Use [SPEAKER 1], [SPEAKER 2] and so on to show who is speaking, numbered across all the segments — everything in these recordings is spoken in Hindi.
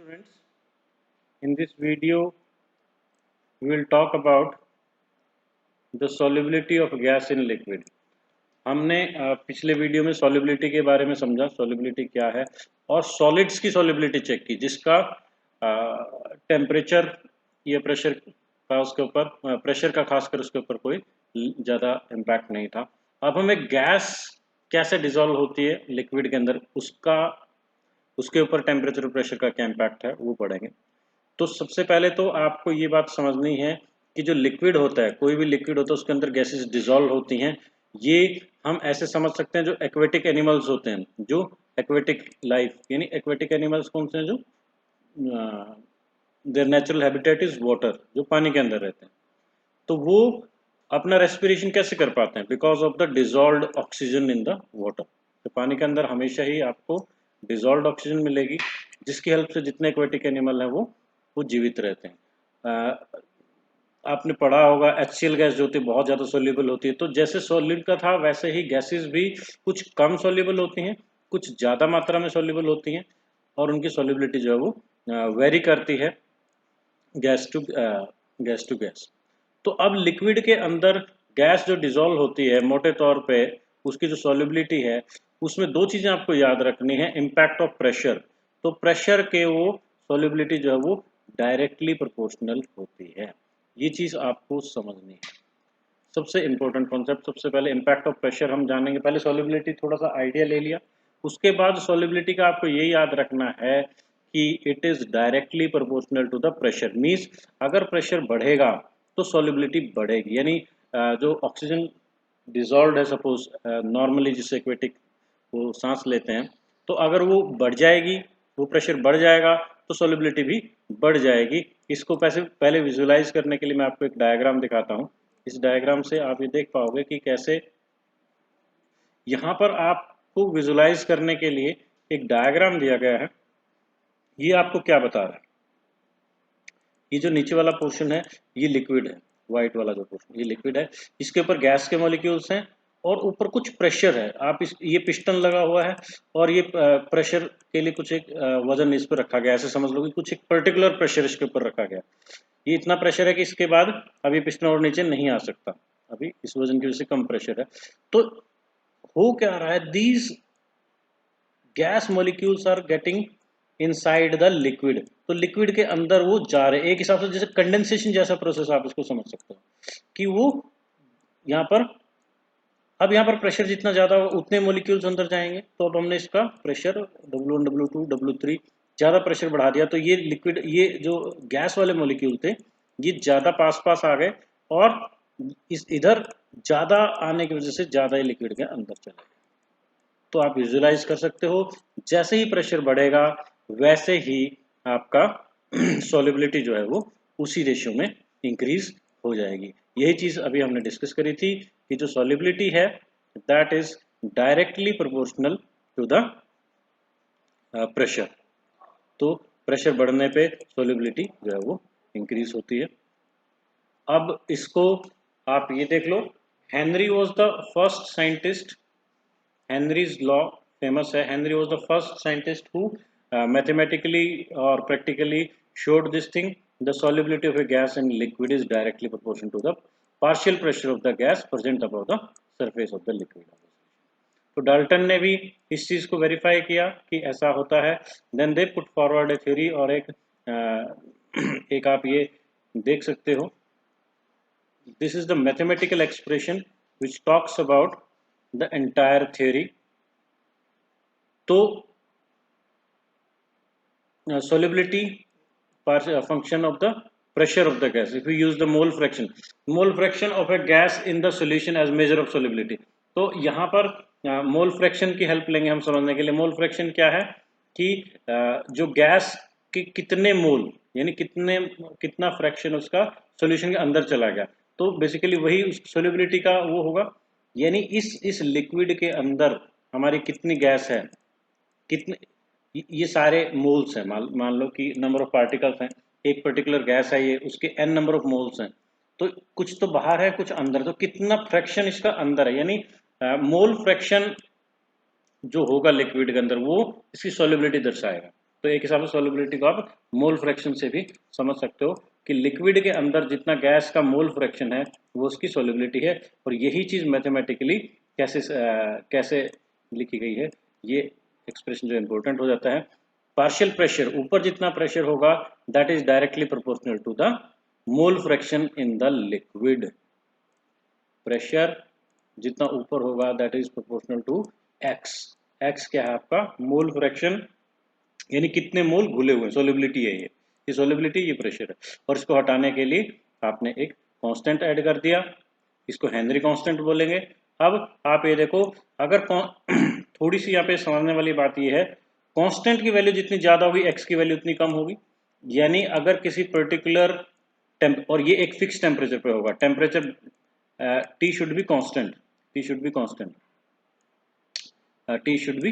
[SPEAKER 1] students, in this video we will talk about the solubility of gas in liquid. हमने पिछले वीडियो में solubility के बारे में समझा, solubility क्या है और solids की solubility चेक की जिसका टेम्परेचर या प्रेशर का उसके ऊपर प्रेशर का खासकर उसके ऊपर कोई ज़्यादा इम्पैक्ट नहीं था। अब हमें गैस कैसे डिसॉल्व होती है लिक्विड के अंदर उसके ऊपर टेम्परेचर और प्रेशर का क्या इम्पैक्ट है वो पढ़ेंगे। तो सबसे पहले तो आपको ये बात समझनी है कि जो लिक्विड होता है, कोई भी लिक्विड होता है उसके अंदर गैसेस डिसॉल्व होती हैं। ये हम ऐसे समझ सकते हैं जो एक्वेटिक एनिमल्स होते हैं, जो एक्वेटिक लाइफ यानी एक्वेटिक एनिमल्स कौन से हैं, जो there natural habitat is water, जो पानी के अंदर रहते हैं। तो वो अपना रेस्पिरेशन कैसे कर पाते हैं? Because of the dissolved oxygen in the water. तो पानी के अंदर हमेशा ही आपको डिसॉल्व्ड ऑक्सीजन मिलेगी जिसकी हेल्प से जितने एक्वेटिक एनिमल हैं वो जीवित रहते हैं। आपने पढ़ा होगा HCl गैस जो होती है बहुत ज़्यादा सोल्यूबल होती है। तो जैसे सॉलिड का था वैसे ही गैसेस भी कुछ कम सोल्यूबल होती हैं, कुछ ज़्यादा मात्रा में सोल्यूबल होती हैं और उनकी सोल्यूबिलिटी जो है वो वेरी करती है गैस टू गैस। तो अब लिक्विड के अंदर गैस जो डिसॉल्व होती है मोटे तौर पे उसकी जो सॉल्युबिलिटी है उसमें दो चीज़ें आपको याद रखनी है। इम्पैक्ट ऑफ प्रेशर, तो प्रेशर के वो सॉल्युबिलिटी जो है वो डायरेक्टली प्रोपोर्शनल होती है। ये चीज़ आपको समझनी है, सबसे इम्पोर्टेंट कॉन्सेप्ट। सबसे पहले इम्पैक्ट ऑफ प्रेशर हम जानेंगे, पहले सॉल्युबिलिटी थोड़ा सा आइडिया ले लिया, उसके बाद सॉल्युबिलिटी का आपको ये याद रखना है कि it is directly proportional to the pressure. Means अगर प्रेशर बढ़ेगा तो सॉल्युबिलिटी बढ़ेगी, यानी जो ऑक्सीजन डिसॉल्व है सपोज नॉर्मली जिससे एक्वेटिक वो सांस लेते हैं, तो अगर वो बढ़ जाएगी, वो प्रेशर बढ़ जाएगा तो सॉल्युबिलिटी भी बढ़ जाएगी। इसको पहले विजुलाइज करने के लिए मैं आपको एक डायग्राम दिखाता हूँ। इस डायग्राम से आप ये देख पाओगे कि कैसे यहाँ पर आपको विजुलाइज करने के लिए एक डायग्राम दिया गया है। ये आपको क्या बता रहा है? ये जो नीचे वाला पोर्शन है ये लिक्विड है, व्हाइट वाला जो पोर्शन ये लिक्विड है, इसके ऊपर गैस के मॉलिक्यूल्स हैं और ऊपर कुछ प्रेशर है। आप ये पिस्टन लगा हुआ है और ये प्रेशर के लिए कुछ एक वजन इस पर रखा गया, ऐसे समझ लो कि कुछ एक पर्टिकुलर प्रेशर इसके ऊपर रखा गया। ये इतना प्रेशर है कि इसके बाद अभी पिस्टन और नीचे नहीं आ सकता, अभी इस वजन की वजह से कम प्रेशर है। तो हो क्या रहा है, these gas molecules are getting inside the liquid. तो लिक्विड के अंदर वो जा रहे, एक हिसाब से जैसे कंडेंसेशन जैसा प्रोसेस आप इसको समझ सकते हो कि वो यहाँ पर अब यहाँ पर प्रेशर जितना ज़्यादा होगा उतने मॉलिक्यूल्स अंदर जाएंगे। तो अब हमने इसका प्रेशर W1 W2 W3 ज़्यादा प्रेशर बढ़ा दिया, तो ये लिक्विड ये जो गैस वाले मॉलिक्यूल थे ये ज़्यादा पास आगे और इस इधर ज़्यादा आने की वजह से ज़्यादा ही लिक्विड के अंदर चले गए। तो आप विजुलाइज कर सकते हो जैसे ही प्रेशर बढ़ेगा वैसे ही आपका सॉल्युबिलिटी जो है वो उसी रेशियो में इंक्रीज हो जाएगी। यही चीज़ अभी हमने डिस्कस करी थी कि जो सॉल्युबिलिटी है that is directly proportional to the pressure. तो प्रेशर बढ़ने पे सॉल्युबिलिटी जो है वो इंक्रीज होती है। अब इसको आप ये देख लो, Henry was the first scientist, Henry's law famous है। Henry was the first scientist who mathematically और practically showed this thing, the solubility of a gas in liquid is directly proportional to the partial pressure of the gas present above the surface of the liquid। तो डाल्टन ने भी इस चीज़ को वेरीफाई किया कि ऐसा होता है। Then they put forward a theory, और एक आप ये देख सकते हो, this is the mathematical expression which talks about the entire theory. तो solubility function of the pressure of the gas, if we use the mole fraction of a gas in the solution as measure of solubility। तो यहाँ पर मोल फ्रैक्शन की हेल्प लेंगे हम समझने के लिए। मोल फ्रैक्शन क्या है कि जो गैस के कितने मोल यानी कितना फ्रैक्शन उसका सॉल्यूशन के अंदर चला गया, तो बेसिकली वही उस सॉल्युबिलिटी का वो होगा। यानी इस लिक्विड के अंदर हमारी कितनी गैस है, कितने ये सारे मोल्स हैं। मान लो कि नंबर ऑफ पार्टिकल्स हैं, एक पर्टिकुलर गैस है ये, उसके n नंबर ऑफ मोल्स हैं, तो कुछ तो बाहर है कुछ अंदर, तो कितना फ्रैक्शन इसका अंदर है, यानी मोल फ्रैक्शन जो होगा लिक्विड के अंदर वो इसकी सॉल्युबिलिटी दर्शाएगा। तो एक हिसाब से सॉल्युबिलिटी को आप मोल फ्रैक्शन से भी समझ सकते हो कि लिक्विड के अंदर जितना गैस का मोल फ्रैक्शन है वो उसकी सॉल्युबिलिटी है। और यही चीज़ मैथमेटिकली कैसे लिखी गई है, ये एक्सप्रेशन जो इम्पोर्टेंट हो जाता है। पार्शियल प्रेशर, ऊपर जितना प्रेशर होगा that is directly proportional to the mole fraction in the liquid. Pressure जितना ऊपर होगा that is proportional to X. X क्या है आपका मोल फ्रैक्शन, यानी कितने मोल घुले हुए, सोलिबिलिटी है ये सोलिबिलिटी, ये प्रेशर है। और इसको हटाने के लिए आपने एक कांस्टेंट ऐड कर दिया, इसको हेनरी कांस्टेंट बोलेंगे। अब आप ये देखो, अगर थोड़ी सी यहाँ पे समझने वाली बात ये है, कांस्टेंट की वैल्यू जितनी ज्यादा होगी एक्स की वैल्यू उतनी कम होगी। यानी अगर किसी पर्टिकुलर और ये एक फिक्स टेम्परेचर पे होगा, temperature T should be constant, T should be constant, T should be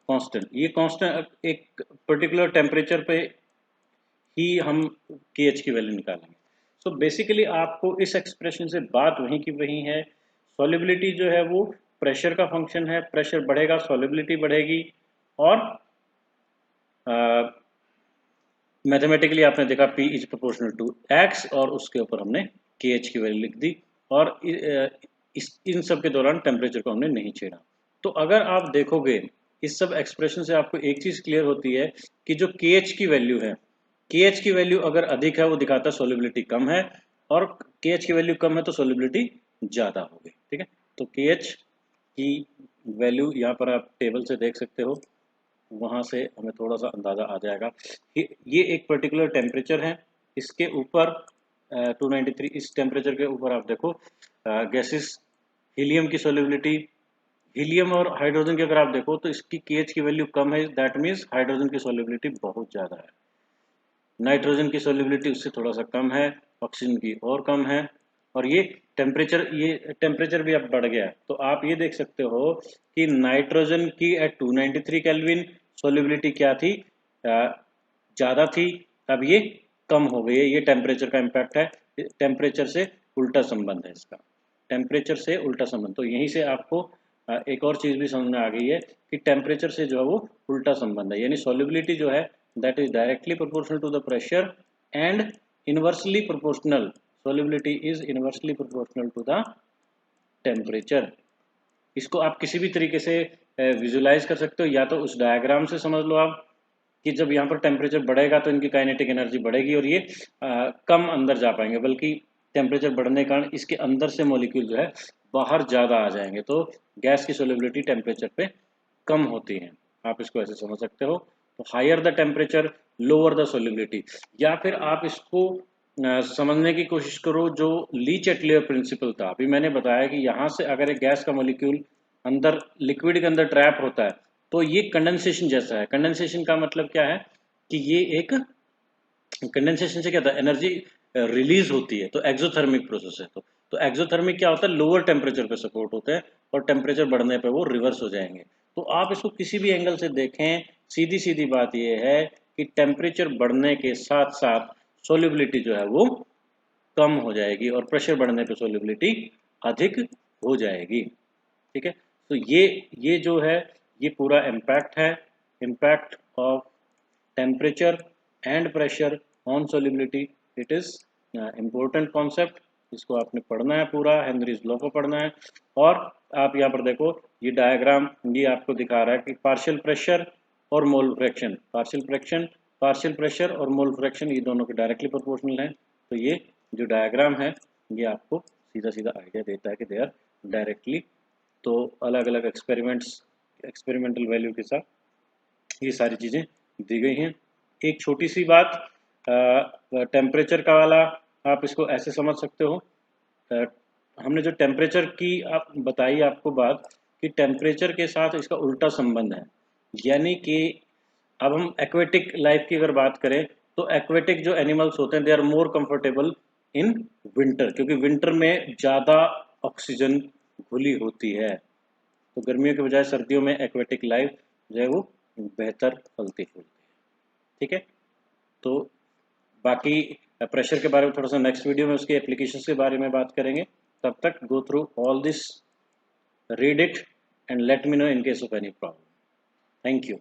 [SPEAKER 1] constant. ये कांस्टेंट एक पर्टिकुलर टेम्परेचर पे ही हम के एच की वैल्यू निकालेंगे। सो बेसिकली आपको इस एक्सप्रेशन से बात वहीं की वहीं है। सॉल्युबिलिटी जो है वो प्रेशर का फंक्शन है, प्रेशर बढ़ेगा सॉल्युबिलिटी बढ़ेगी। और मैथमेटिकली आपने देखा P is proportional to X, और उसके ऊपर हमने के एच की वैल्यू लिख दी। और इन सब के दौरान टेम्परेचर को हमने नहीं छेड़ा। तो अगर आप देखोगे इस सब एक्सप्रेशन से आपको एक चीज क्लियर होती है कि जो के एच की वैल्यू है, के एच की वैल्यू अगर अधिक है वो दिखाता है सोल्युबिलिटी कम है, और के एच की वैल्यू कम है तो सोल्युबिलिटी ज्यादा होगी। ठीक है, तो के एच की वैल्यू यहाँ पर आप टेबल से देख सकते हो, वहाँ से हमें थोड़ा सा अंदाज़ा आ जाएगा। ये एक पर्टिकुलर टेम्परेचर है, इसके ऊपर 293, इस टेम्परेचर के ऊपर आप देखो गैसेस, हीलियम की सोल्युबिलिटी, हीलियम और हाइड्रोजन की अगर आप देखो तो इसकी केएच की वैल्यू कम है, दैट मीन्स हाइड्रोजन की सोल्युबिलिटी बहुत ज़्यादा है। नाइट्रोजन की सोल्युबिलिटी उससे थोड़ा सा कम है, ऑक्सीजन की और कम है। और ये टेम्परेचर भी अब बढ़ गया है। तो आप ये देख सकते हो कि नाइट्रोजन की एट 293 केल्विन सोल्युबिलिटी क्या थी, ज़्यादा थी, अब ये कम हो गई है। ये टेम्परेचर का इम्पैक्ट है, टेम्परेचर से उल्टा संबंध है इसका, टेम्परेचर से उल्टा संबंध। तो यहीं से आपको एक और चीज़ भी समझ में आ गई है कि टेम्परेचर से जो है वो उल्टा संबंध है, यानी सॉल्युबिलिटी जो है that is directly proportional to the pressure and inversely proportional, solubility is inversely proportional to the temperature। इसको आप किसी भी तरीके से विजुलाइज कर सकते हो, या तो उस डायग्राम से समझ लो आप कि जब यहाँ पर टेम्परेचर बढ़ेगा तो इनकी काइनेटिक एनर्जी बढ़ेगी और ये कम अंदर जा पाएंगे, बल्कि टेम्परेचर बढ़ने के कारण इसके अंदर से मॉलिक्यूल जो है बाहर ज़्यादा आ जाएंगे। तो गैस की सोल्युबिलिटी टेम्परेचर पे कम होती है, आप इसको ऐसे समझ सकते हो। तो higher the temperature lower the solubility. या फिर आप इसको समझने की कोशिश करो जो ली चैटलियर प्रिंसिपल था। अभी मैंने बताया कि यहाँ से अगर एक गैस का मॉलिक्यूल अंदर लिक्विड के अंदर ट्रैप होता है तो ये कंडेंसेशन जैसा है। कंडेंसेशन का मतलब क्या है कि ये एक कंडेंसेशन से क्या होता है, एनर्जी रिलीज होती है, तो एक्सोथर्मिक प्रोसेस है। तो एक्सोथर्मिक क्या होता है, लोअर टेम्परेचर पे सपोर्ट होते हैं और टेम्परेचर बढ़ने पे वो रिवर्स हो जाएंगे। तो आप इसको किसी भी एंगल से देखें, सीधी सीधी बात ये है कि टेम्परेचर बढ़ने के साथ साथ सोल्युबिलिटी जो है वो कम हो जाएगी और प्रेशर बढ़ने पे सोल्युबिलिटी अधिक हो जाएगी। ठीक है, तो ये जो है ये पूरा इम्पैक्ट है, impact of temperature and pressure on solubility। it is important concept, इसको आपने पढ़ना है, पूरा हेनरीज लॉ को पढ़ना है। और आप यहाँ पर देखो ये डायग्राम ये आपको दिखा रहा है कि पार्शियल प्रेशर और मोल फ्रैक्शन, पार्शियल प्रेशर और मोल फ्रैक्शन ये दोनों के डायरेक्टली प्रोपोर्शनल हैं। तो ये जो डायग्राम है ये आपको सीधा सीधा आइडिया देता है कि दे आर डायरेक्टली। तो अलग अलग एक्सपेरिमेंटल वैल्यू के साथ ये सारी चीज़ें दी गई हैं। एक छोटी सी बात, टेम्परेचर का वाला आप इसको ऐसे समझ सकते हो, हमने जो टेम्परेचर की आप बताई आपको बात कि टेम्परेचर के साथ इसका उल्टा संबंध है। यानी कि अब हम एक्वेटिक लाइफ की अगर बात करें तो एक्वेटिक जो एनिमल्स होते हैं they are more comfortable in winter, क्योंकि विंटर में ज़्यादा ऑक्सीजन घुली होती है। तो गर्मियों के बजाय सर्दियों में एक्वेटिक लाइफ जो है वो बेहतर फलती फूलती है। ठीक है, तो बाकी प्रेशर के बारे में थोड़ा सा नेक्स्ट वीडियो में उसके एप्लीकेशंस के बारे में बात करेंगे। तब तक go through all this, read it and let me know in case of any problem. Thank you.